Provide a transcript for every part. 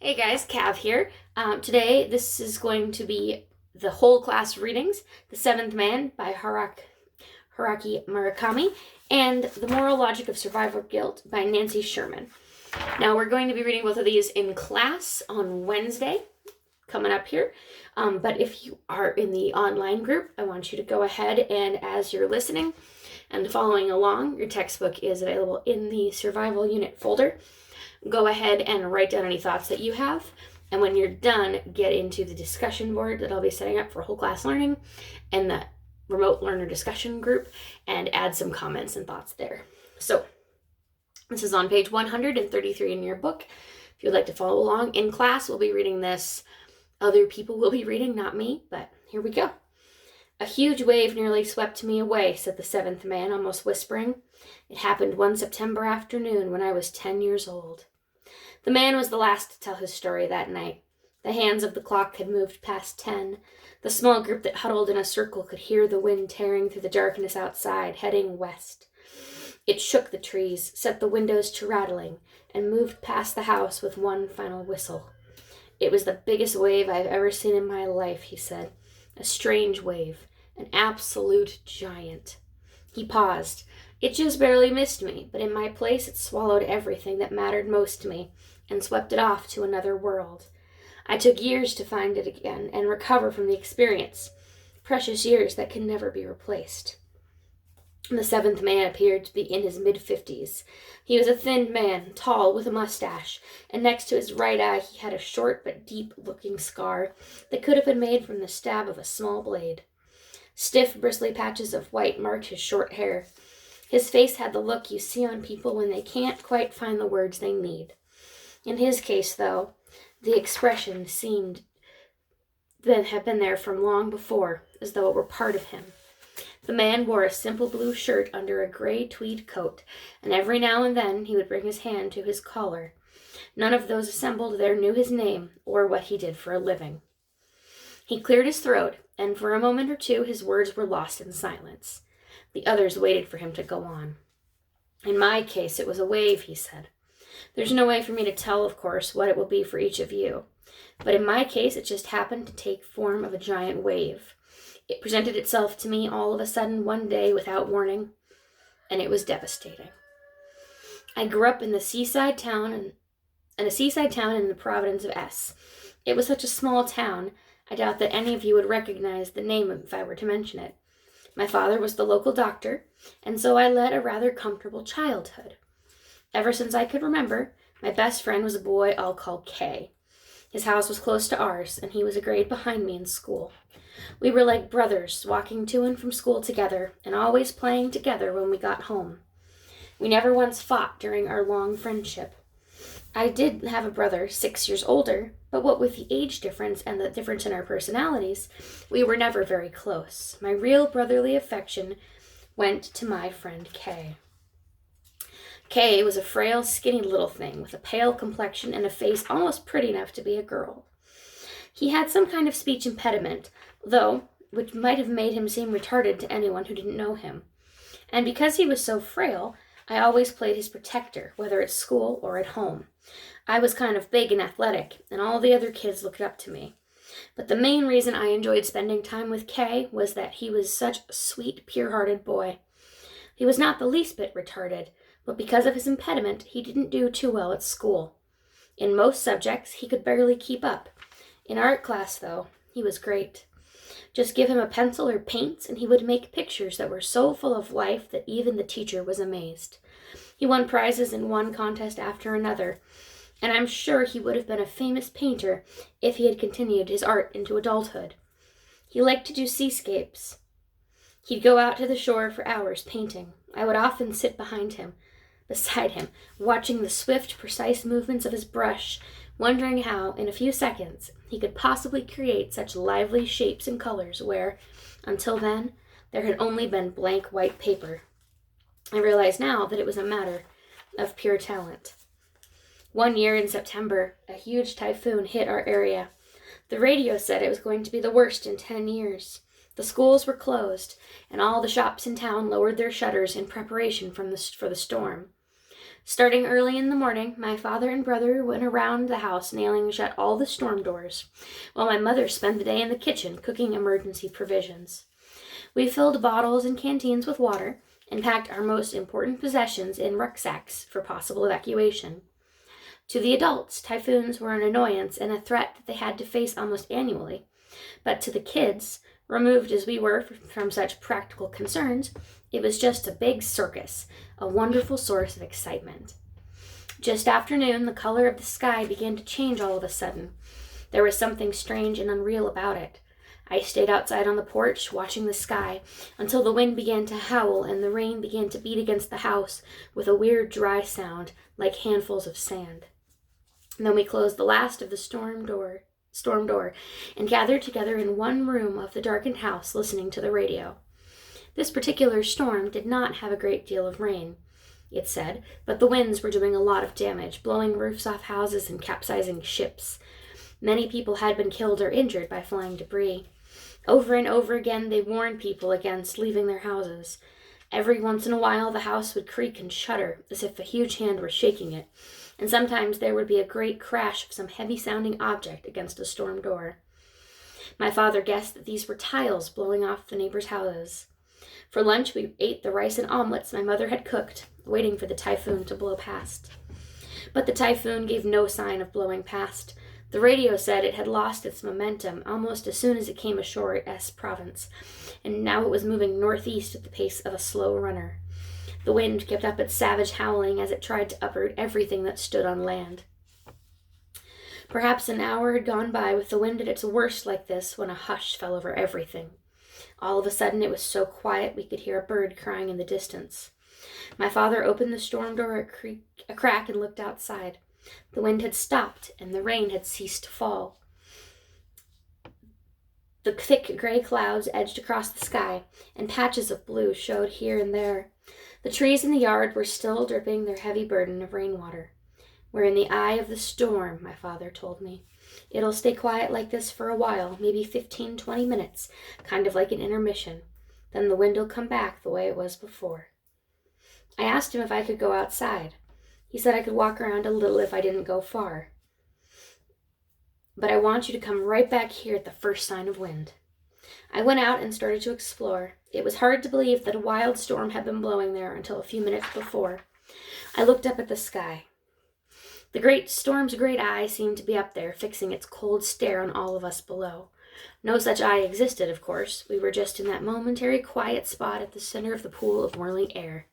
Hey guys, Cav here. Today, this is going to be the whole class readings: The Seventh Man by Haruki Murakami and The Moral Logic of Survival Guilt by Nancy Sherman. Now, we're going to be reading both of these in class on Wednesday, coming up here. But if you are in the online group, I want you to go ahead and, as you're listening and following along, your textbook is available in the Survival Unit folder. Go ahead and write down any thoughts that you have. And when you're done, get into the discussion board that I'll be setting up for whole class learning and the remote learner discussion group, and add some comments and thoughts there. So this is on page 133 in your book. If you'd like to follow along in class, we'll be reading this. Other people will be reading, not me, but here we go. A huge wave nearly swept me away, said the seventh man, almost whispering. It happened one September afternoon when I was 10 years old. The man was the last to tell his story that night. The hands of the clock had moved past 10. The small group that huddled in a circle could hear the wind tearing through the darkness outside, heading west. It shook the trees, set the windows to rattling, and moved past the house with one final whistle. It was the biggest wave I've ever seen in my life, he said. A strange wave, an absolute giant. He paused. It just barely missed me, but in my place it swallowed everything that mattered most to me and swept it off to another world. I took years to find it again and recover from the experience, precious years that can never be replaced. The seventh man appeared to be in his mid-50s. He was a thin man, tall, with a mustache, and next to his right eye he had a short but deep-looking scar that could have been made from the stab of a small blade. Stiff, bristly patches of white marked his short hair. His face had the look you see on people when they can't quite find the words they need. In his case, though, the expression seemed to have been there from long before, as though it were part of him. The man wore a simple blue shirt under a gray tweed coat, and every now and then he would bring his hand to his collar. None of those assembled there knew his name or what he did for a living. He cleared his throat, and for a moment or two his words were lost in silence. The others waited for him to go on. In my case, it was a wave, he said. There's no way for me to tell, of course, what it will be for each of you. But in my case, it just happened to take form of a giant wave. It presented itself to me all of a sudden one day without warning, and it was devastating. I grew up in a seaside town in the province of S. It was such a small town, I doubt that any of you would recognize the name if I were to mention it. My father was the local doctor, and so I led a rather comfortable childhood. Ever since I could remember, my best friend was a boy I'll call Kay. His house was close to ours, and he was a grade behind me in school. We were like brothers, walking to and from school together, and always playing together when we got home. We never once fought during our long friendship. I did have a brother 6 years older, but what with the age difference and the difference in our personalities, we were never very close. My real brotherly affection went to my friend Kay. Kay was a frail, skinny little thing with a pale complexion and a face almost pretty enough to be a girl. He had some kind of speech impediment, though, which might have made him seem retarded to anyone who didn't know him. And because he was so frail, I always played his protector, whether at school or at home. I was kind of big and athletic, and all the other kids looked up to me. But the main reason I enjoyed spending time with Kay was that he was such a sweet, pure-hearted boy. He was not the least bit retarded, but because of his impediment, he didn't do too well at school. In most subjects, he could barely keep up. In art class, though, he was great. Just give him a pencil or paints, and he would make pictures that were so full of life that even the teacher was amazed. He won prizes in one contest after another, and I'm sure he would have been a famous painter if he had continued his art into adulthood. He liked to do seascapes. He'd go out to the shore for hours painting. I would often sit beside him, watching the swift, precise movements of his brush, wondering how, in a few seconds, he could possibly create such lively shapes and colors where, until then, there had only been blank white paper. I realize now that it was a matter of pure talent. One year in September, a huge typhoon hit our area. The radio said it was going to be the worst in 10 years. The schools were closed, and all the shops in town lowered their shutters in preparation for the storm. Starting early in the morning, my father and brother went around the house nailing shut all the storm doors, while my mother spent the day in the kitchen cooking emergency provisions. We filled bottles and canteens with water and packed our most important possessions in rucksacks for possible evacuation. To the adults, typhoons were an annoyance and a threat that they had to face almost annually. But to the kids, removed as we were from such practical concerns, it was just a big circus, a wonderful source of excitement. Just after noon, the color of the sky began to change all of a sudden. There was something strange and unreal about it. I stayed outside on the porch, watching the sky, until the wind began to howl and the rain began to beat against the house with a weird dry sound, like handfuls of sand. And then we closed the last of the storm door, and gathered together in one room of the darkened house, listening to the radio. This particular storm did not have a great deal of rain, it said, but the winds were doing a lot of damage, blowing roofs off houses and capsizing ships. Many people had been killed or injured by flying debris. Over and over again, they warned people against leaving their houses. Every once in a while, the house would creak and shudder, as if a huge hand were shaking it, and sometimes there would be a great crash of some heavy-sounding object against a storm door. My father guessed that these were tiles blowing off the neighbors' houses. For lunch, we ate the rice and omelets my mother had cooked, waiting for the typhoon to blow past. But the typhoon gave no sign of blowing past. The radio said it had lost its momentum almost as soon as it came ashore at S Province, and now it was moving northeast at the pace of a slow runner. The wind kept up its savage howling as it tried to uproot everything that stood on land. Perhaps an hour had gone by with the wind at its worst like this when a hush fell over everything. All of a sudden it was so quiet we could hear a bird crying in the distance. My father opened the storm door a crack and looked outside. The wind had stopped and the rain had ceased to fall. The thick gray clouds edged across the sky, and patches of blue showed here and there. The trees in the yard were still dripping their heavy burden of rainwater. "We're in the eye of the storm," my father told me. "It'll stay quiet like this for a while, maybe 15-20 minutes, kind of like an intermission. Then the wind'll come back the way it was before." I asked him if I could go outside. He said I could walk around a little if I didn't go far. "But I want you to come right back here at the first sign of wind." I went out and started to explore. It was hard to believe that a wild storm had been blowing there until a few minutes before. I looked up at the sky. The great storm's great eye seemed to be up there, fixing its cold stare on all of us below. No such eye existed, of course. We were just in that momentary quiet spot at the center of the pool of whirling air.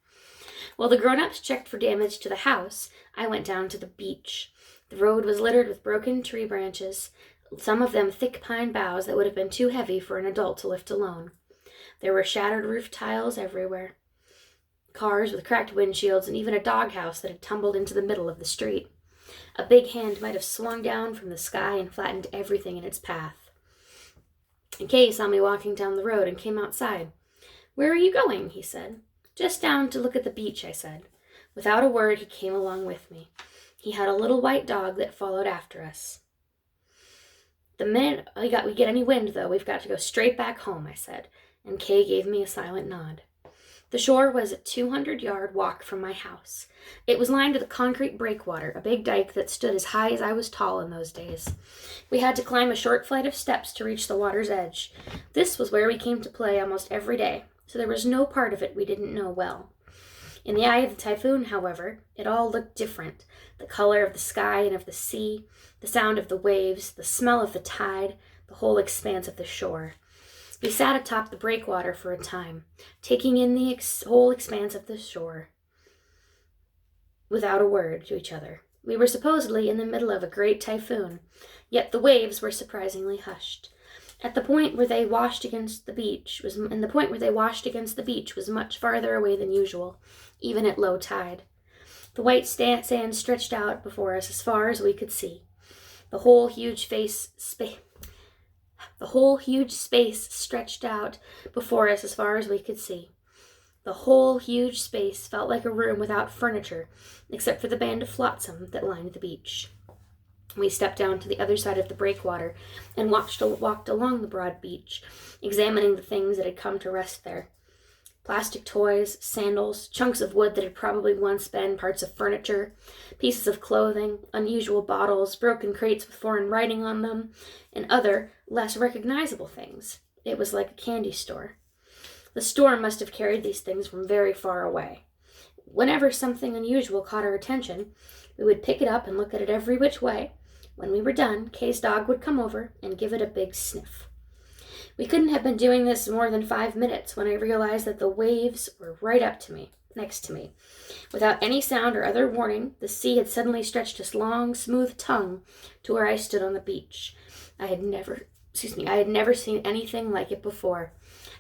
While the grown-ups checked for damage to the house, I went down to the beach. The road was littered with broken tree branches, some of them thick pine boughs that would have been too heavy for an adult to lift alone. There were shattered roof tiles everywhere, cars with cracked windshields, and even a doghouse that had tumbled into the middle of the street. A big hand might have swung down from the sky and flattened everything in its path. Kay saw me walking down the road and came outside. "Where are you going?" he said. "Just down to look at the beach," I said. Without a word, he came along with me. He had a little white dog that followed after us. "The minute we get any wind, though, we've got to go straight back home," I said, and Kay gave me a silent nod. The shore was a 200-yard walk from my house. It was lined with a concrete breakwater, a big dike that stood as high as I was tall in those days. We had to climb a short flight of steps to reach the water's edge. This was where we came to play almost every day, so there was no part of it we didn't know well. In the eye of the typhoon, however, it all looked different. The color of the sky and of the sea, the sound of the waves, the smell of the tide, the whole expanse of the shore. We sat atop the breakwater for a time, taking in the whole expanse of the shore without a word to each other. We were supposedly in the middle of a great typhoon, yet the waves were surprisingly hushed. The point where they washed against the beach was much farther away than usual, even at low tide. The white sand stretched out before us as far as we could see. The whole huge space stretched out before us as far as we could see. The whole huge space felt like a room without furniture, except for the band of flotsam that lined the beach. We stepped down to the other side of the breakwater and walked along the broad beach, examining the things that had come to rest there. plastic toys, sandals, chunks of wood that had probably once been parts of furniture, pieces of clothing, unusual bottles, broken crates with foreign writing on them, and other, less recognizable things. It was like a candy store. The store must have carried these things from very far away. Whenever something unusual caught our attention, we would pick it up and look at it every which way. When we were done, Kay's dog would come over and give it a big sniff. We couldn't have been doing this more than 5 minutes when I realized that the waves were right up to me, next to me. Without any sound or other warning, the sea had suddenly stretched its long, smooth tongue to where I stood on the beach. I had never seen anything like it before.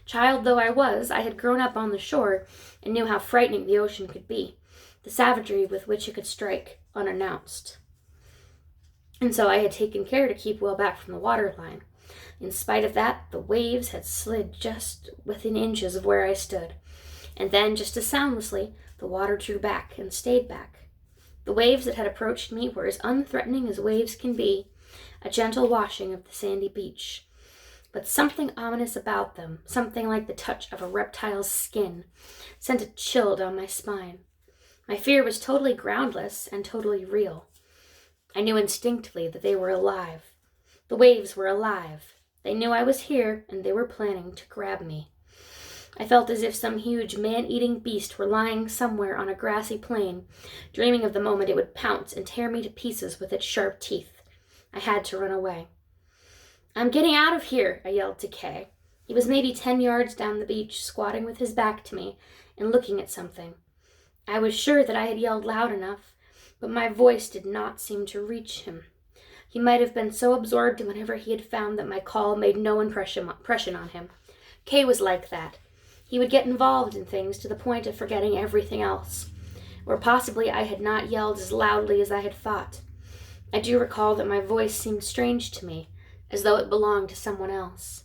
Child though I was, I had grown up on the shore and knew how frightening the ocean could be, the savagery with which it could strike unannounced. And so I had taken care to keep well back from the waterline. In spite of that, the waves had slid just within inches of where I stood. And then, just as soundlessly, the water drew back and stayed back. The waves that had approached me were as unthreatening as waves can be, a gentle washing of the sandy beach. But something ominous about them, something like the touch of a reptile's skin, sent a chill down my spine. My fear was totally groundless and totally real. I knew instinctively that they were alive. The waves were alive. They knew I was here, and they were planning to grab me. I felt as if some huge man-eating beast were lying somewhere on a grassy plain, dreaming of the moment it would pounce and tear me to pieces with its sharp teeth. I had to run away. "I'm getting out of here," I yelled to Kay. He was maybe 10 yards down the beach, squatting with his back to me and looking at something. I was sure that I had yelled loud enough, but my voice did not seem to reach him. He might have been so absorbed whenever he had found that my call made no impression on him. Kay was like that. He would get involved in things to the point of forgetting everything else. Or possibly I had not yelled as loudly as I had thought. I do recall that my voice seemed strange to me, as though it belonged to someone else.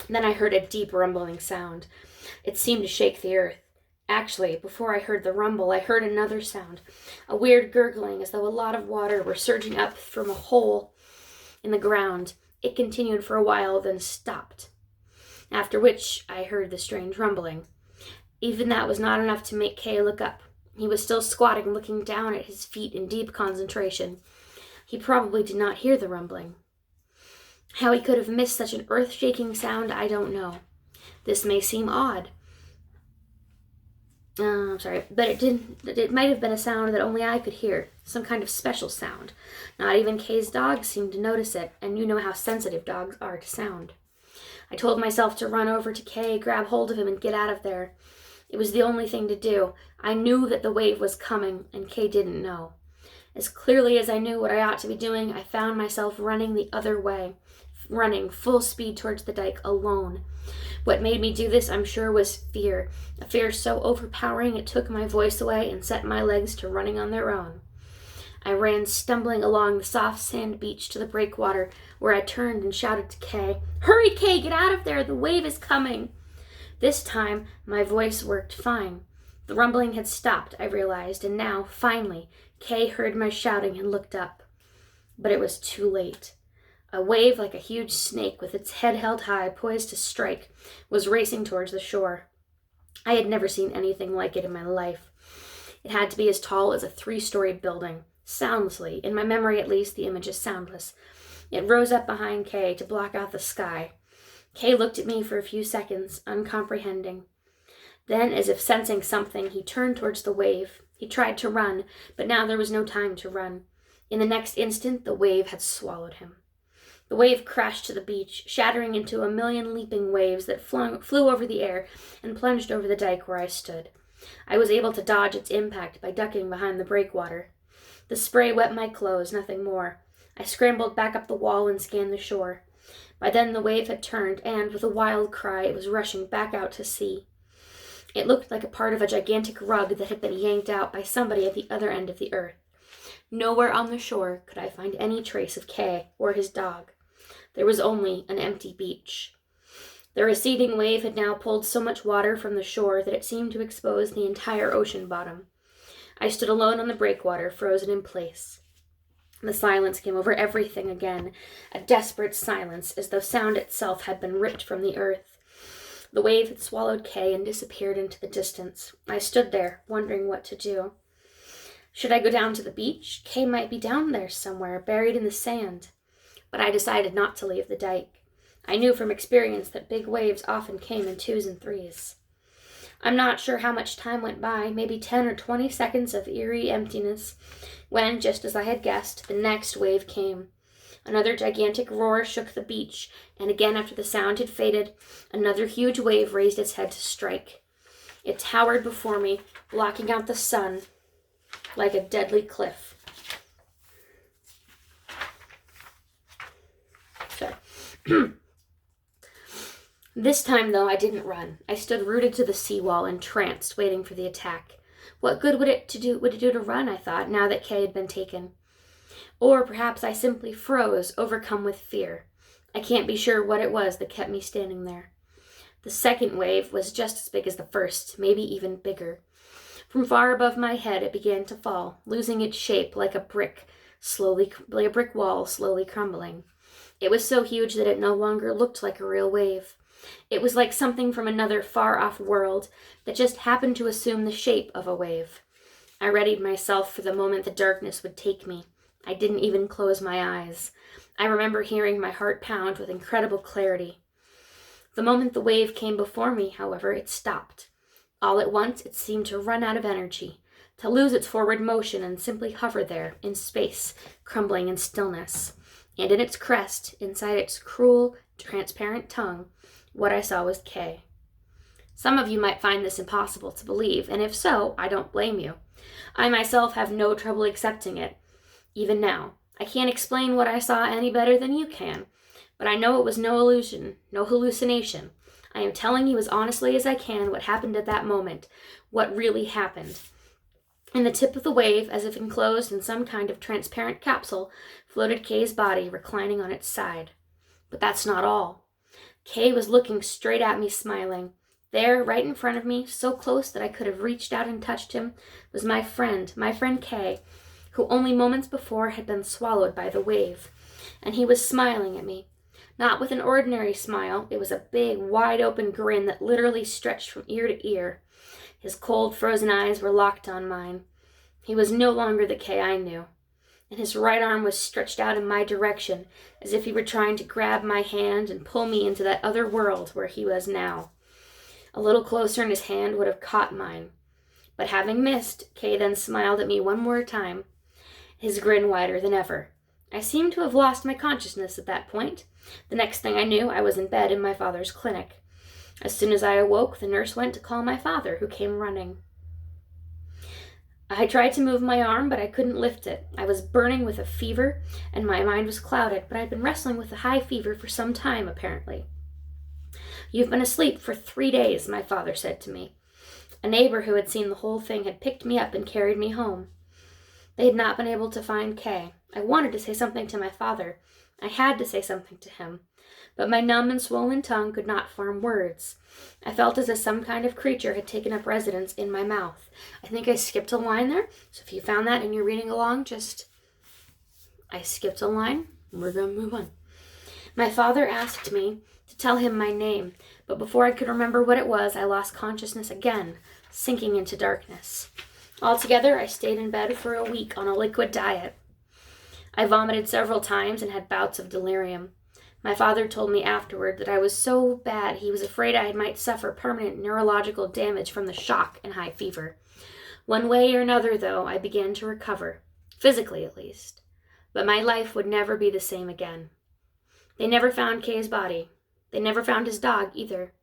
Then I heard a deep rumbling sound. It seemed to shake the earth. Actually, before I heard the rumble, I heard another sound, a weird gurgling as though a lot of water were surging up from a hole in the ground. It continued for a while, then stopped, after which I heard the strange rumbling. Even that was not enough to make Kay look up. He was still squatting, looking down at his feet in deep concentration. He probably did not hear the rumbling. How he could have missed such an earth-shaking sound, I don't know. This may seem odd. But it might have been a sound that only I could hear, some kind of special sound. Not even Kay's dog seemed to notice it, and you know how sensitive dogs are to sound. I told myself to run over to Kay, grab hold of him, and get out of there. It was the only thing to do. I knew that the wave was coming, and Kay didn't know. As clearly as I knew what I ought to be doing, I found myself running the other way, running full speed towards the dike alone. What made me do this, I'm sure, was fear, a fear so overpowering it took my voice away and set my legs to running on their own. I ran stumbling along the soft sand beach to the breakwater, where I turned and shouted to Kay, "Hurry, Kay, get out of there! The wave is coming!" This time, my voice worked fine. The rumbling had stopped, I realized, and now, finally, Kay heard my shouting and looked up. But it was too late. A wave like a huge snake with its head held high, poised to strike, was racing towards the shore. I had never seen anything like it in my life. It had to be as tall as a 3-story building. Soundlessly, in my memory at least, the image is soundless. It rose up behind Kay to block out the sky. Kay looked at me for a few seconds, uncomprehending. Then, as if sensing something, he turned towards the wave. He tried to run, but now there was no time to run. In the next instant, the wave had swallowed him. The wave crashed to the beach, shattering into a million leaping waves that flew over the air and plunged over the dike where I stood. I was able to dodge its impact by ducking behind the breakwater. The spray wet my clothes, nothing more. I scrambled back up the wall and scanned the shore. By then the wave had turned, and, with a wild cry, it was rushing back out to sea. It looked like a part of a gigantic rug that had been yanked out by somebody at the other end of the earth. Nowhere on the shore could I find any trace of Kay or his dog. There was only an empty beach. The receding wave had now pulled so much water from the shore that it seemed to expose the entire ocean bottom. I stood alone on the breakwater, frozen in place. The silence came over everything again, a desperate silence, as though sound itself had been ripped from the earth. The wave had swallowed Kay and disappeared into the distance. I stood there, wondering what to do. Should I go down to the beach? Kay might be down there somewhere, buried in the sand. But I decided not to leave the dike. I knew from experience that big waves often came in 2s and 3s. I'm not sure how much time went by, maybe 10 or 20 seconds of eerie emptiness, when, just as I had guessed, the next wave came. Another gigantic roar shook the beach, and again after the sound had faded, another huge wave raised its head to strike. It towered before me, blocking out the sun like a deadly cliff. Sorry. This time, though, I didn't run. I stood rooted to the seawall, entranced, waiting for the attack. What good would it do to run, I thought, now that Kay had been taken? Or perhaps I simply froze, overcome with fear. I can't be sure what it was that kept me standing there. The second wave was just as big as the first, maybe even bigger. From far above my head it began to fall, losing its shape like a brick wall slowly crumbling. It was so huge that it no longer looked like a real wave. It was like something from another far-off world that just happened to assume the shape of a wave. I readied myself for the moment the darkness would take me. I didn't even close my eyes. I remember hearing my heart pound with incredible clarity. The moment the wave came before me, however, it stopped. All at once, it seemed to run out of energy, to lose its forward motion and simply hover there, in space, crumbling in stillness. And in its crest, inside its cruel, transparent tongue, what I saw was Kay. Some of you might find this impossible to believe, and if so, I don't blame you. I myself have no trouble accepting it. Even now, I can't explain what I saw any better than you can, but I know it was no illusion, no hallucination. I am telling you as honestly as I can what happened at that moment, what really happened. In the tip of the wave, as if enclosed in some kind of transparent capsule, floated Kay's body, reclining on its side. But that's not all. Kay was looking straight at me, smiling. There, right in front of me, so close that I could have reached out and touched him, was my friend Kay, who only moments before had been swallowed by the wave. And he was smiling at me. Not with an ordinary smile, it was a big, wide-open grin that literally stretched from ear to ear. His cold, frozen eyes were locked on mine. He was no longer the Kay I knew, and his right arm was stretched out in my direction, as if he were trying to grab my hand and pull me into that other world where he was now. A little closer and his hand would have caught mine. But having missed, Kay then smiled at me one more time, his grin wider than ever. I seemed to have lost my consciousness at that point. The next thing I knew, I was in bed in my father's clinic. As soon as I awoke, the nurse went to call my father, who came running. I tried to move my arm, but I couldn't lift it. I was burning with a fever, and my mind was clouded, but I'd been wrestling with a high fever for some time, apparently. "You've been asleep for 3 days," my father said to me. A neighbor who had seen the whole thing had picked me up and carried me home. They had not been able to find Kay. I wanted to say something to my father. I had to say something to him. But my numb and swollen tongue could not form words. I felt as if some kind of creature had taken up residence in my mouth. I think I skipped a line there, so if you found that and you're reading along, I skipped a line, and we're going to move on. My father asked me to tell him my name, but before I could remember what it was, I lost consciousness again, sinking into darkness. Altogether, I stayed in bed for a week on a liquid diet. I vomited several times and had bouts of delirium. My father told me afterward that I was so bad he was afraid I might suffer permanent neurological damage from the shock and high fever. One way or another, though, I began to recover, physically at least. But my life would never be the same again. They never found Kay's body. They never found his dog, either.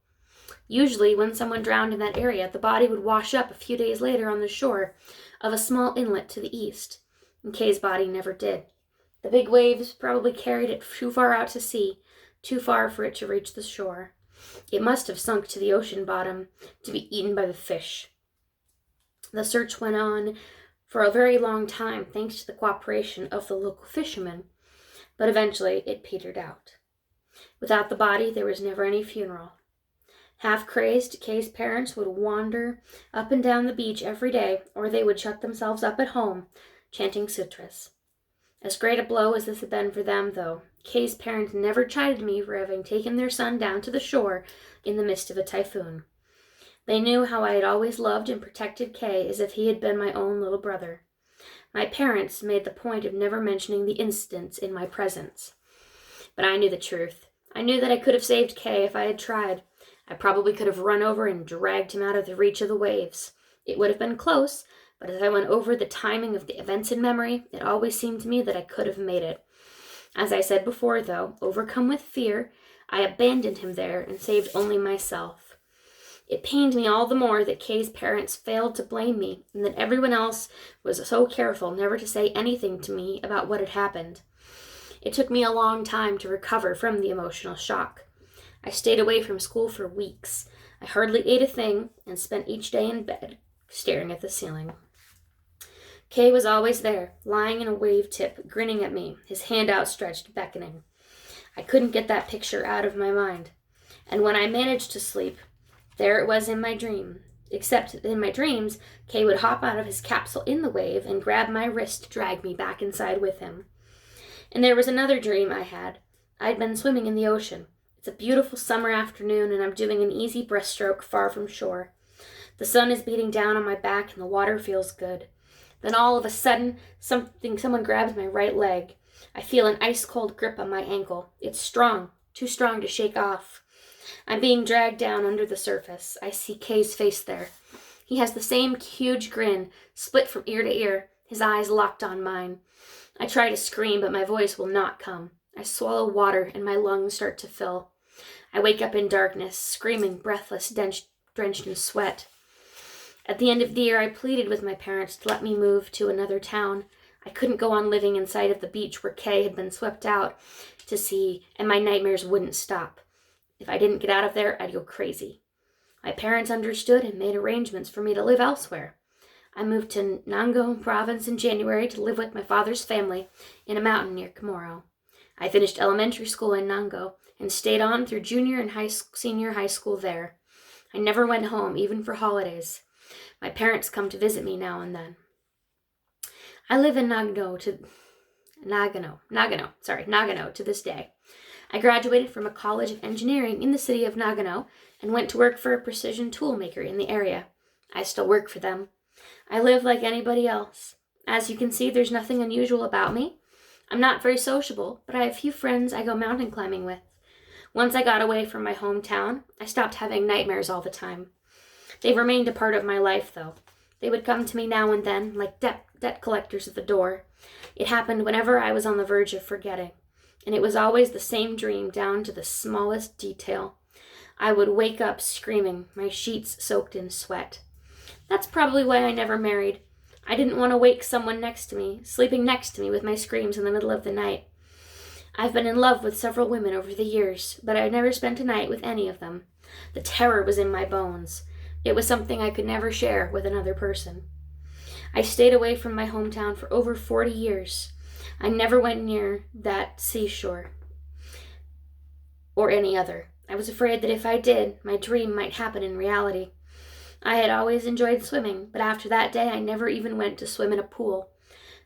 Usually, when someone drowned in that area, the body would wash up a few days later on the shore of a small inlet to the east. And Kay's body never did. The big waves probably carried it too far out to sea, too far for it to reach the shore. It must have sunk to the ocean bottom to be eaten by the fish. The search went on for a very long time, thanks to the cooperation of the local fishermen, but eventually it petered out. Without the body, there was never any funeral. Half-crazed, Kay's parents would wander up and down the beach every day, or they would shut themselves up at home, chanting sutras. As great a blow as this had been for them, though, Kay's parents never chided me for having taken their son down to the shore in the midst of a typhoon. They knew how I had always loved and protected Kay as if he had been my own little brother. My parents made the point of never mentioning the incidents in my presence. But I knew the truth. I knew that I could have saved Kay if I had tried. I probably could have run over and dragged him out of the reach of the waves. It would have been close, but as I went over the timing of the events in memory, it always seemed to me that I could have made it. As I said before, though, overcome with fear, I abandoned him there and saved only myself. It pained me all the more that Kay's parents failed to blame me and that everyone else was so careful never to say anything to me about what had happened. It took me a long time to recover from the emotional shock. I stayed away from school for weeks. I hardly ate a thing and spent each day in bed, staring at the ceiling. Kay was always there, lying in a wave tip, grinning at me, his hand outstretched, beckoning. I couldn't get that picture out of my mind. And when I managed to sleep, there it was in my dream. Except in my dreams, Kay would hop out of his capsule in the wave and grab my wrist to drag me back inside with him. And there was another dream I had. I'd been swimming in the ocean. It's a beautiful summer afternoon, and I'm doing an easy breaststroke far from shore. The sun is beating down on my back, and the water feels good. Then all of a sudden, someone grabs my right leg. I feel an ice-cold grip on my ankle. It's strong, too strong to shake off. I'm being dragged down under the surface. I see Kay's face there. He has the same huge grin, split from ear to ear, his eyes locked on mine. I try to scream, but my voice will not come. I swallow water, and my lungs start to fill. I wake up in darkness, screaming, breathless, drenched in sweat. At the end of the year, I pleaded with my parents to let me move to another town. I couldn't go on living inside of the beach where Kay had been swept out to sea, and my nightmares wouldn't stop. If I didn't get out of there, I'd go crazy. My parents understood and made arrangements for me to live elsewhere. I moved to Nango province in January to live with my father's family in a mountain near Chamorro. I finished elementary school in Nango and stayed on through junior and senior high school there. I never went home, even for holidays. My parents come to visit me now and then. I live in Nagano to this day. I graduated from a college of engineering in the city of Nagano and went to work for a precision tool maker in the area. I still work for them. I live like anybody else. As you can see, there's nothing unusual about me. I'm not very sociable, but I have few friends I go mountain climbing with. Once I got away from my hometown, I stopped having nightmares all the time. They've remained a part of my life, though. They would come to me now and then, like debt collectors at the door. It happened whenever I was on the verge of forgetting. And it was always the same dream down to the smallest detail. I would wake up screaming, my sheets soaked in sweat. That's probably why I never married. I didn't want to wake someone next to me, sleeping next to me with my screams in the middle of the night. I've been in love with several women over the years, but I never spent a night with any of them. The terror was in my bones. It was something I could never share with another person. I stayed away from my hometown for over 40 years. I never went near that seashore or any other. I was afraid that if I did, my dream might happen in reality. I had always enjoyed swimming, but after that day I never even went to swim in a pool.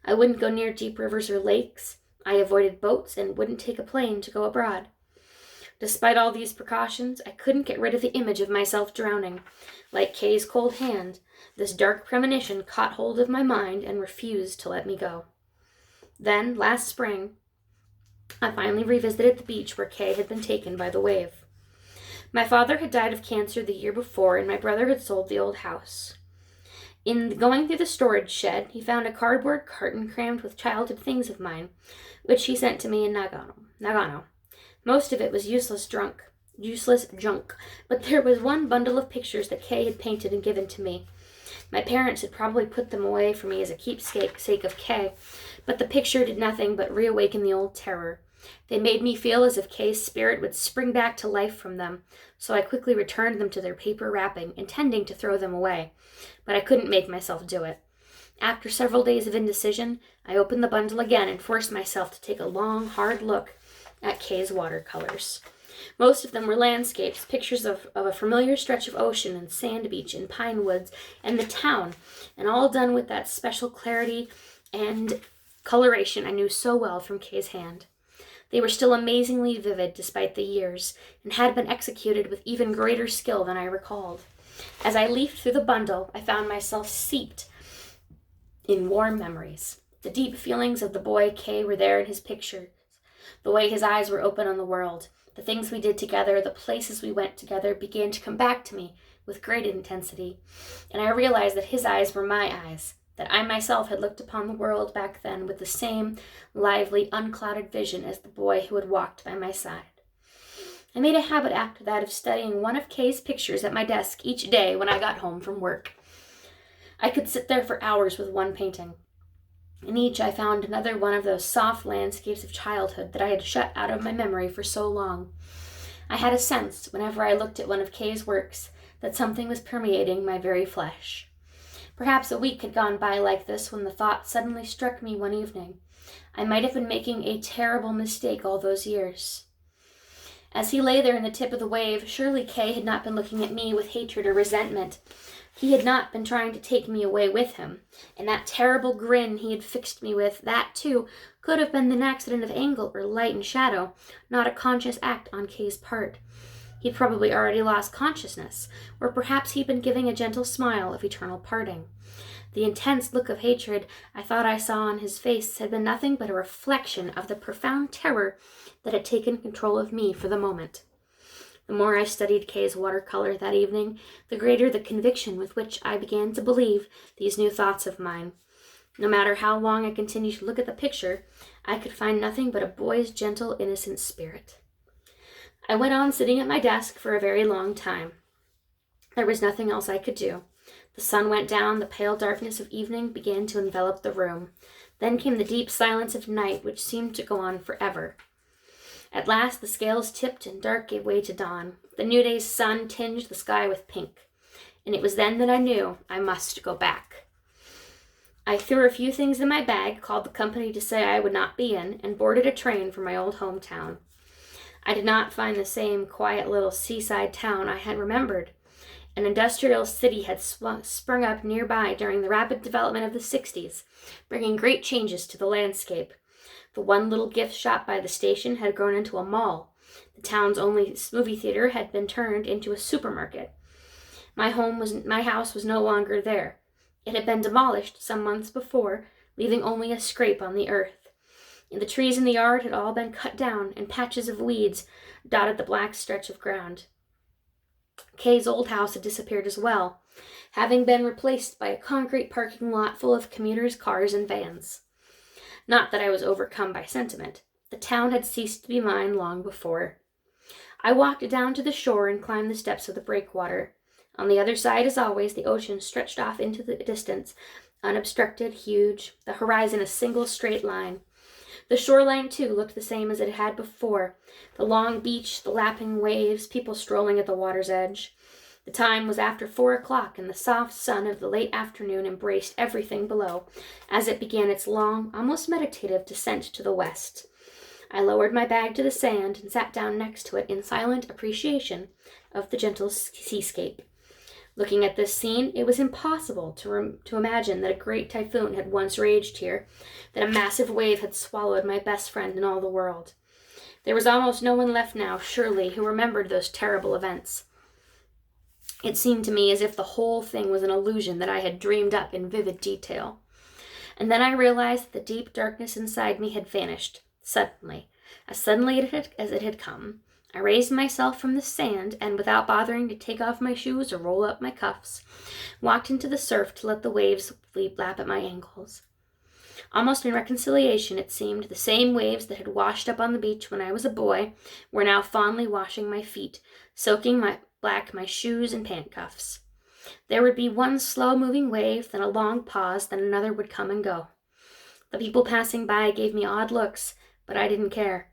I wouldn't go near deep rivers or lakes. I avoided boats and wouldn't take a plane to go abroad. Despite all these precautions, I couldn't get rid of the image of myself drowning. Like Kay's cold hand, this dark premonition caught hold of my mind and refused to let me go. Then, last spring, I finally revisited the beach where Kay had been taken by the wave. My father had died of cancer the year before, and my brother had sold the old house. In going through the storage shed, he found a cardboard carton crammed with childhood things of mine, which he sent to me in Nagano. Most of it was useless junk, but there was one bundle of pictures that Kay had painted and given to me. My parents had probably put them away for me as a keepsake of Kay, but the picture did nothing but reawaken the old terror. They made me feel as if Kay's spirit would spring back to life from them, so I quickly returned them to their paper wrapping, intending to throw them away, but I couldn't make myself do it. After several days of indecision, I opened the bundle again and forced myself to take a long, hard look at Kay's watercolors. Most of them were landscapes, pictures of a familiar stretch of ocean and sand beach and pine woods and the town, and all done with that special clarity and coloration I knew so well from Kay's hand. They were still amazingly vivid despite the years, and had been executed with even greater skill than I recalled. As I leafed through the bundle, I found myself steeped in warm memories. The deep feelings of the boy Kay were there in his pictures, the way his eyes were open on the world. The things we did together, the places we went together began to come back to me with great intensity, and I realized that his eyes were my eyes, that I myself had looked upon the world back then with the same lively, unclouded vision as the boy who had walked by my side. I made a habit after that of studying one of Kay's pictures at my desk each day when I got home from work. I could sit there for hours with one painting. In each I found another one of those soft landscapes of childhood that I had shut out of my memory for so long. I had a sense, whenever I looked at one of Kay's works, that something was permeating my very flesh. Perhaps a week had gone by like this when the thought suddenly struck me one evening. I might have been making a terrible mistake all those years. As he lay there in the tip of the wave, surely Kay had not been looking at me with hatred or resentment. He had not been trying to take me away with him, and that terrible grin he had fixed me with, that, too, could have been an accident of angle or light and shadow, not a conscious act on Kay's part. He'd probably already lost consciousness, or perhaps he'd been giving a gentle smile of eternal parting. The intense look of hatred I thought I saw on his face had been nothing but a reflection of the profound terror that had taken control of me for the moment. The more I studied Kay's watercolor that evening, the greater the conviction with which I began to believe these new thoughts of mine. No matter how long I continued to look at the picture, I could find nothing but a boy's gentle, innocent spirit. I went on sitting at my desk for a very long time. There was nothing else I could do. The sun went down, the pale darkness of evening began to envelop the room. Then came the deep silence of night, which seemed to go on forever. At last the scales tipped and dark gave way to dawn. The new day's sun tinged the sky with pink, and it was then that I knew I must go back. I threw a few things in my bag, called the company to say I would not be in, and boarded a train for my old hometown. I did not find the same quiet little seaside town I had remembered. An industrial city had sprung up nearby during the rapid development of the 60s, bringing great changes to the landscape. The one little gift shop by the station had grown into a mall. The town's only movie theater had been turned into a supermarket. My house was no longer there. It had been demolished some months before, leaving only a scrape on the earth. And the trees in the yard had all been cut down, and patches of weeds dotted the black stretch of ground. Kay's old house had disappeared as well, having been replaced by a concrete parking lot full of commuters' cars and vans. Not that I was overcome by sentiment. The town had ceased to be mine long before. I walked down to the shore and climbed the steps of the breakwater. On the other side, as always, the ocean stretched off into the distance, unobstructed, huge, the horizon a single straight line. The shoreline, too, looked the same as it had before. The long beach, the lapping waves, people strolling at the water's edge. The time was after 4 o'clock, and the soft sun of the late afternoon embraced everything below, as it began its long, almost meditative descent to the west. I lowered my bag to the sand and sat down next to it in silent appreciation of the gentle seascape. Looking at this scene, it was impossible to imagine that a great typhoon had once raged here, that a massive wave had swallowed my best friend in all the world. There was almost no one left now, surely, who remembered those terrible events. It seemed to me as if the whole thing was an illusion that I had dreamed up in vivid detail. And then I realized that the deep darkness inside me had vanished, suddenly as it had come. I raised myself from the sand, and without bothering to take off my shoes or roll up my cuffs, walked into the surf to let the waves lap at my ankles. Almost in reconciliation, it seemed, the same waves that had washed up on the beach when I was a boy were now fondly washing my feet, soaking my shoes and pant cuffs. There would be one slow-moving wave, then a long pause, then another would come and go. The people passing by gave me odd looks, but I didn't care.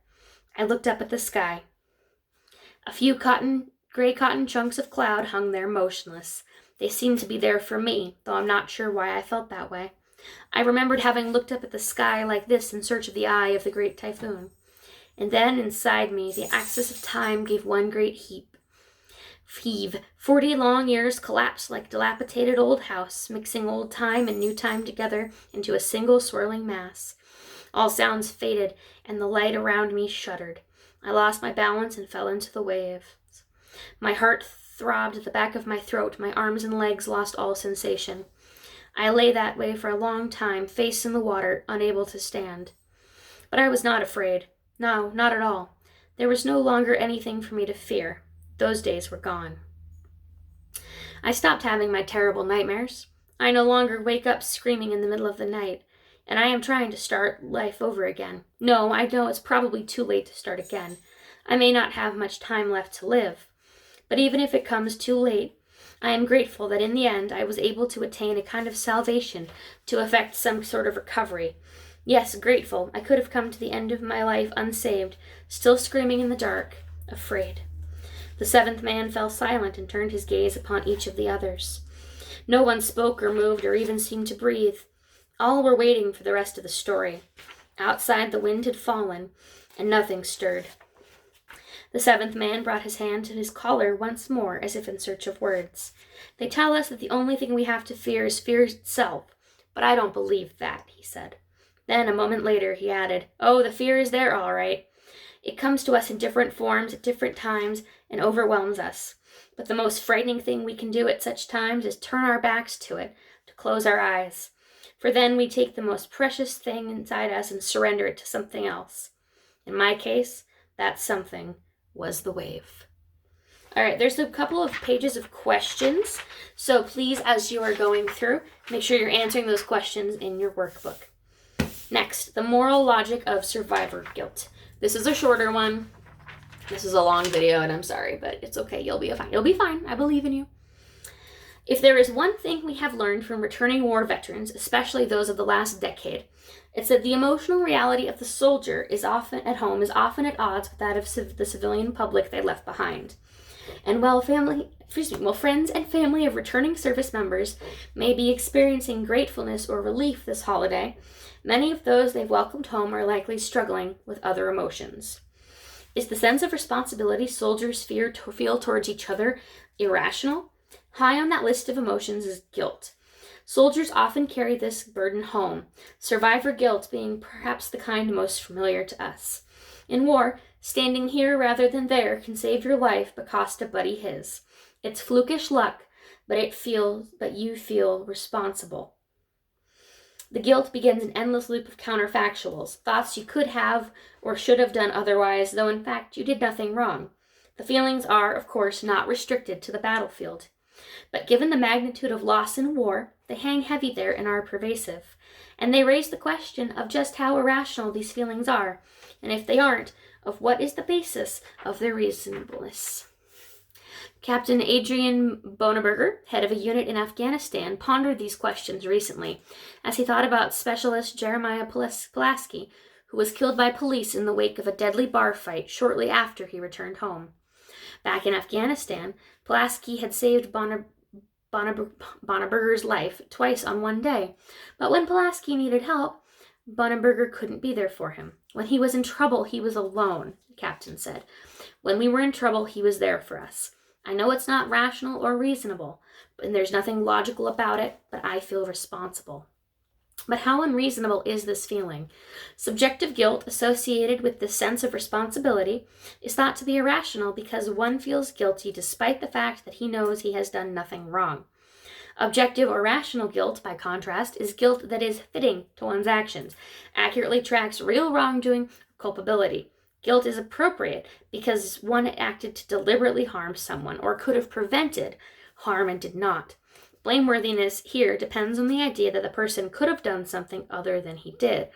I looked up at the sky. A few gray cotton chunks of cloud hung there motionless. They seemed to be there for me, though I'm not sure why I felt that way. I remembered having looked up at the sky like this in search of the eye of the great typhoon. And then, inside me, the axis of time gave one great heave. 40 long years collapsed like a dilapidated old house, mixing old time and new time together into a single swirling mass. All sounds faded, and the light around me shuddered. I lost my balance and fell into the waves. My heart throbbed at the back of my throat. My arms and legs lost all sensation. I lay that way for a long time, face in the water, unable to stand. But I was not afraid. No, not at all. There was no longer anything for me to fear. Those days were gone. I stopped having my terrible nightmares. I no longer wake up screaming in the middle of the night, and I am trying to start life over again. No, I know it's probably too late to start again. I may not have much time left to live. But even if it comes too late, I am grateful that in the end I was able to attain a kind of salvation to effect some sort of recovery. Yes, grateful. I could have come to the end of my life unsaved, still screaming in the dark, afraid. The seventh man fell silent and turned his gaze upon each of the others. No one spoke or moved or even seemed to breathe. All were waiting for the rest of the story. Outside the wind had fallen, and nothing stirred. The seventh man brought his hand to his collar once more, as if in search of words. They tell us that the only thing we have to fear is fear itself, but I don't believe that, he said. Then, a moment later, he added, Oh, the fear is there, all right. It comes to us in different forms at different times and overwhelms us. But the most frightening thing we can do at such times is turn our backs to it, to close our eyes. For then we take the most precious thing inside us and surrender it to something else. In my case, that something was the wave. All right, there's a couple of pages of questions. So please, as you are going through, make sure you're answering those questions in your workbook. Next, the moral logic of survivor guilt. This is a shorter one. This is a long video, and I'm sorry, but it's okay. You'll be fine. You'll be fine. I believe in you. If there is one thing we have learned from returning war veterans, especially those of the last decade, it's that the emotional reality of the soldier is often at odds with that of the civilian public they left behind. And while friends and family of returning service members may be experiencing gratefulness or relief this holiday, many of those they've welcomed home are likely struggling with other emotions. Is the sense of responsibility soldiers feel towards each other irrational? High on that list of emotions is guilt. Soldiers often carry this burden home, survivor guilt being perhaps the kind most familiar to us. In war, standing here rather than there can save your life but cost a buddy his. It's flukish luck, but you feel responsible. The guilt begins an endless loop of counterfactuals, thoughts you could have or should have done otherwise, though in fact you did nothing wrong. The feelings are, of course, not restricted to the battlefield. But given the magnitude of loss in war, they hang heavy there and are pervasive. And they raise the question of just how irrational these feelings are, and if they aren't, of what is the basis of their reasonableness. Captain Adrian Bonenberger, head of a unit in Afghanistan, pondered these questions recently as he thought about Specialist Jeremiah Pulaski, who was killed by police in the wake of a deadly bar fight shortly after he returned home. Back in Afghanistan, Pulaski had saved Bonenberger's life twice on one day, but when Pulaski needed help, Bonenberger couldn't be there for him. When he was in trouble, he was alone, the captain said. When we were in trouble, he was there for us. I know it's not rational or reasonable, and there's nothing logical about it, but I feel responsible. But how unreasonable is this feeling? Subjective guilt associated with this sense of responsibility is thought to be irrational because one feels guilty despite the fact that he knows he has done nothing wrong. Objective or rational guilt, by contrast, is guilt that is fitting to one's actions, accurately tracks real wrongdoing or culpability. Guilt is appropriate because one acted to deliberately harm someone or could have prevented harm and did not. Blameworthiness here depends on the idea that the person could have done something other than he did,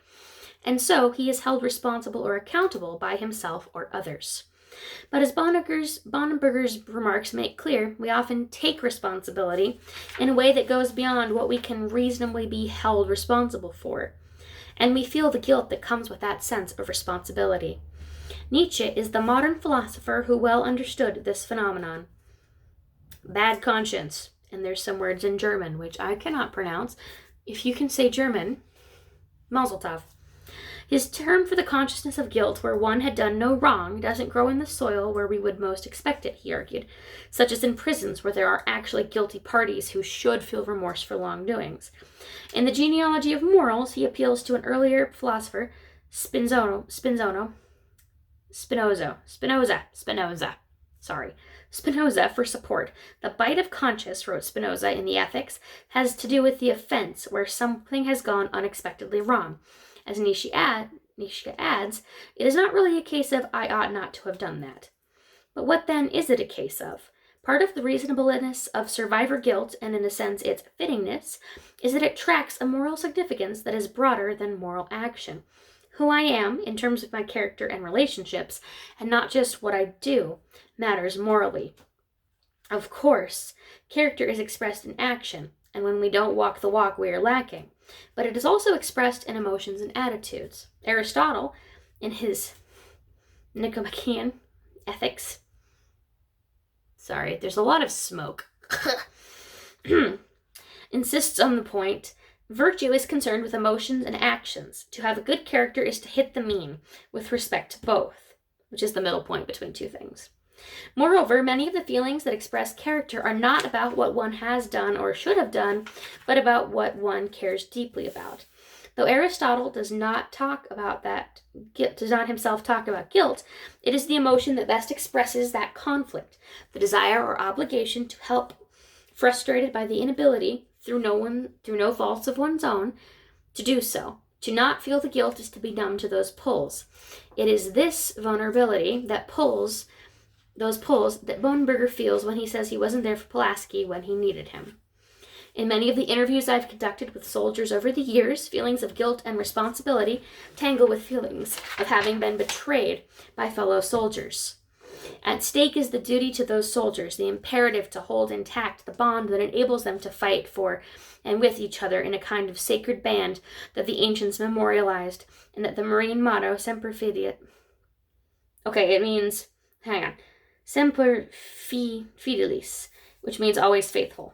and so he is held responsible or accountable by himself or others. But as Bonenberger's remarks make clear, we often take responsibility in a way that goes beyond what we can reasonably be held responsible for, and we feel the guilt that comes with that sense of responsibility. Nietzsche is the modern philosopher who well understood this phenomenon. Bad conscience. And there's some words in German, which I cannot pronounce. If you can say German, Mazel tov. His term for the consciousness of guilt where one had done no wrong doesn't grow in the soil where we would most expect it, he argued, such as in prisons where there are actually guilty parties who should feel remorse for wrongdoings. In the genealogy of morals, he appeals to an earlier philosopher, Spinoza, for support. The bite of conscience, wrote Spinoza in the Ethics, has to do with the offense where something has gone unexpectedly wrong. As Nietzsche adds, it is not really a case of I ought not to have done that. But what then is it a case of? Part of the reasonableness of survivor guilt, and in a sense its fittingness, is that it tracks a moral significance that is broader than moral action. Who I am, in terms of my character and relationships, and not just what I do, matters morally. Of course, character is expressed in action, and when we don't walk the walk, we are lacking. But it is also expressed in emotions and attitudes. Aristotle, in his Nicomachean Ethics, there's a lot of smoke, insists on the point, virtue is concerned with emotions and actions. To have a good character is to hit the mean with respect to both, which is the middle point between two things. Moreover, many of the feelings that express character are not about what one has done or should have done, but about what one cares deeply about. Though Aristotle does not himself talk about guilt, it is the emotion that best expresses that conflict, the desire or obligation to help, frustrated by the inability, through no faults of one's own, to do so. To not feel the guilt is to be numb to those pulls. It is this vulnerability that Bonenberger feels when he says he wasn't there for Pulaski when he needed him. In many of the interviews I've conducted with soldiers over the years, feelings of guilt and responsibility tangle with feelings of having been betrayed by fellow soldiers. At stake is the duty to those soldiers, the imperative to hold intact the bond that enables them to fight for and with each other in a kind of sacred band that the ancients memorialized, and that the Marine motto, Semper Fidelis. Okay, it means, Semper Fidelis, which means always faithful.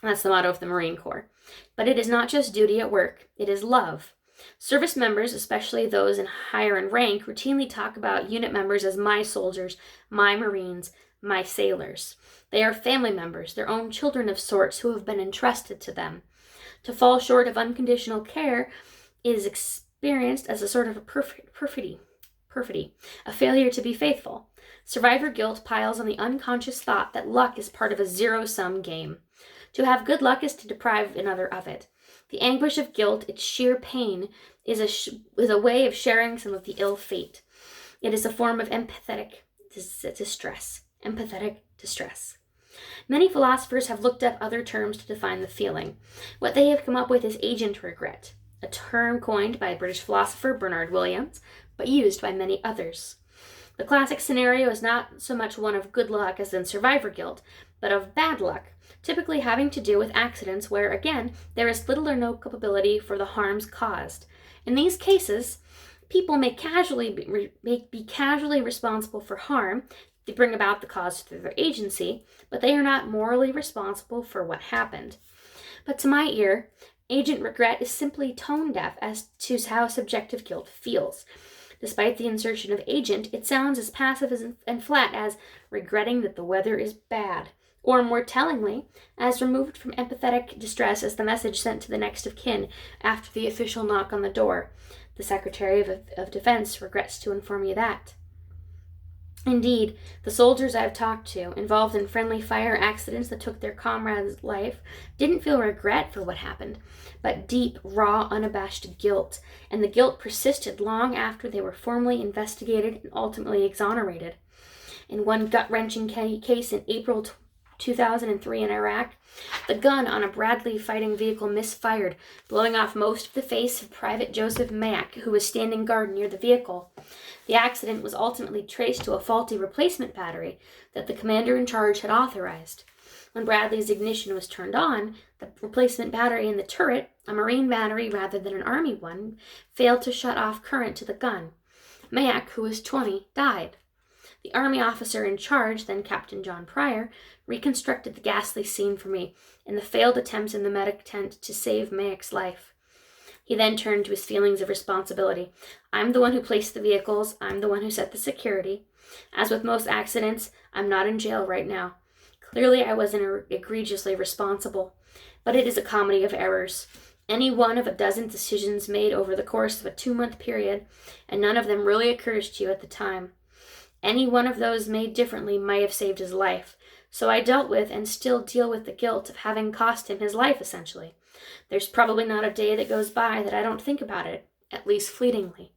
That's the motto of the Marine Corps. But it is not just duty at work, it is love. Service members, especially those higher in rank, routinely talk about unit members as my soldiers, my Marines, my sailors. They are family members, their own children of sorts who have been entrusted to them. To fall short of unconditional care is experienced as a sort of a perfidy, a failure to be faithful. Survivor guilt piles on the unconscious thought that luck is part of a zero-sum game. To have good luck is to deprive another of it. The anguish of guilt, its sheer pain, is a way of sharing some of the ill fate. It is a form of empathetic distress. Many philosophers have looked up other terms to define the feeling. What they have come up with is agent regret, a term coined by British philosopher Bernard Williams, but used by many others. The classic scenario is not so much one of good luck as in survivor guilt, but of bad luck, typically having to do with accidents where, again, there is little or no culpability for the harms caused. In these cases, people may be casually responsible for harm. They bring about the cause through their agency, but they are not morally responsible for what happened. But to my ear, agent regret is simply tone deaf as to how subjective guilt feels. Despite the insertion of agent, it sounds as passive and flat as regretting that the weather is bad, or more tellingly, as removed from empathetic distress as the message sent to the next of kin after the official knock on the door. The Secretary of Defense regrets to inform you that. Indeed, the soldiers I've talked to, involved in friendly fire accidents that took their comrade's life, didn't feel regret for what happened, but deep, raw, unabashed guilt, and the guilt persisted long after they were formally investigated and ultimately exonerated. In one gut-wrenching case in April 2003 in Iraq, the gun on a Bradley fighting vehicle misfired, blowing off most of the face of Private Joseph Mack, who was standing guard near the vehicle. The accident was ultimately traced to a faulty replacement battery that the commander in charge had authorized. When Bradley's ignition was turned on, the replacement battery in the turret, a Marine battery rather than an Army one, failed to shut off current to the gun. Mack, who was 20, died. The Army officer in charge, then Captain John Pryor, reconstructed the ghastly scene for me in the failed attempts in the medic tent to save Mack's life. He then turned to his feelings of responsibility. I'm the one who placed the vehicles. I'm the one who set the security. As with most accidents, I'm not in jail right now. Clearly, I wasn't egregiously responsible. But it is a comedy of errors. Any one of a dozen decisions made over the course of a 2-month period, and none of them really occurs to you at the time. Any one of those made differently might have saved his life. So I dealt with and still deal with the guilt of having cost him his life, essentially. There's probably not a day that goes by that I don't think about it, at least fleetingly.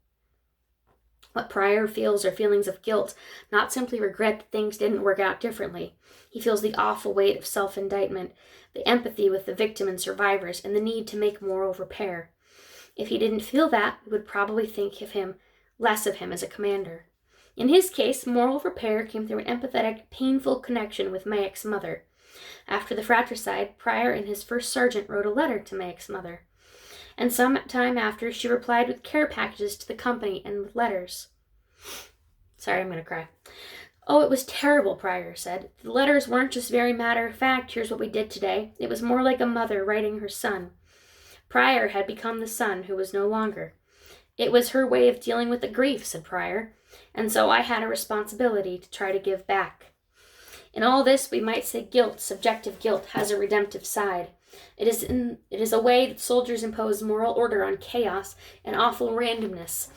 What Pryor feels are feelings of guilt, not simply regret that things didn't work out differently. He feels the awful weight of self-indictment, the empathy with the victim and survivors, and the need to make moral repair. If he didn't feel that, we would probably think of him less of him as a commander. In his case, moral repair came through an empathetic, painful connection with Mayek's mother. After the fratricide, Pryor and his first sergeant wrote a letter to Mayek's mother. And some time after, she replied with care packages to the company and with letters. Sorry, I'm going to cry. Oh, it was terrible, Pryor said. The letters weren't just very matter-of-fact, here's what we did today. It was more like a mother writing her son. Pryor had become the son who was no longer. It was her way of dealing with the grief, said Pryor, and so I had a responsibility to try to give back. In all this, we might say guilt, subjective guilt, has a redemptive side. It is a way that soldiers impose moral order on chaos and awful randomness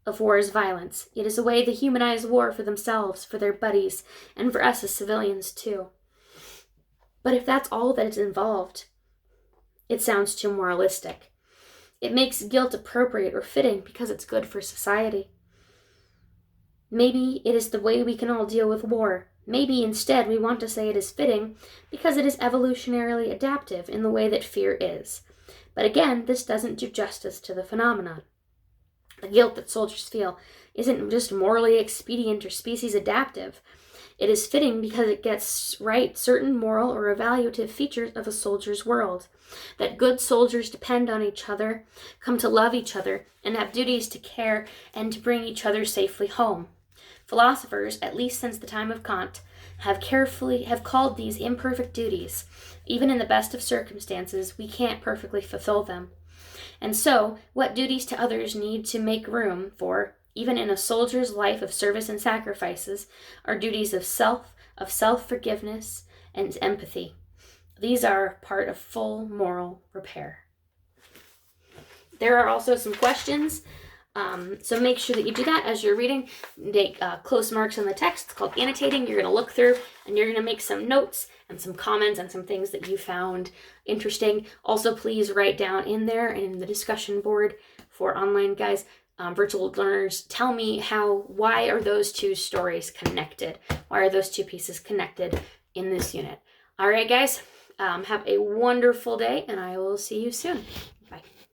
of war's violence. It is a way they humanize war for themselves, for their buddies, and for us as civilians too. But if that's all that is involved, it sounds too moralistic. It makes guilt appropriate or fitting because it's good for society. Maybe it is the way we can all deal with war. Maybe instead we want to say it is fitting because it is evolutionarily adaptive in the way that fear is. But again, this doesn't do justice to the phenomenon. The guilt that soldiers feel isn't just morally expedient or species adaptive. It is fitting because it gets right certain moral or evaluative features of a soldier's world. That good soldiers depend on each other, come to love each other, and have duties to care and to bring each other safely home. Philosophers, at least since the time of Kant, have called these imperfect duties. Even in the best of circumstances, we can't perfectly fulfill them. And so, what duties to others need to make room for, even in a soldier's life of service and sacrifices, are duties of self-forgiveness, and empathy. These are part of full moral repair. There are also some questions, so make sure that you do that as you're reading. Take close marks on the text. It's called annotating. You're going to look through and you're going to make some notes and some comments and some things that you found interesting. Also, please write down in there and in the discussion board for online guys, virtual learners, tell me why are those two stories connected? Why are those two pieces connected in this unit? All right, guys, have a wonderful day, and I will see you soon.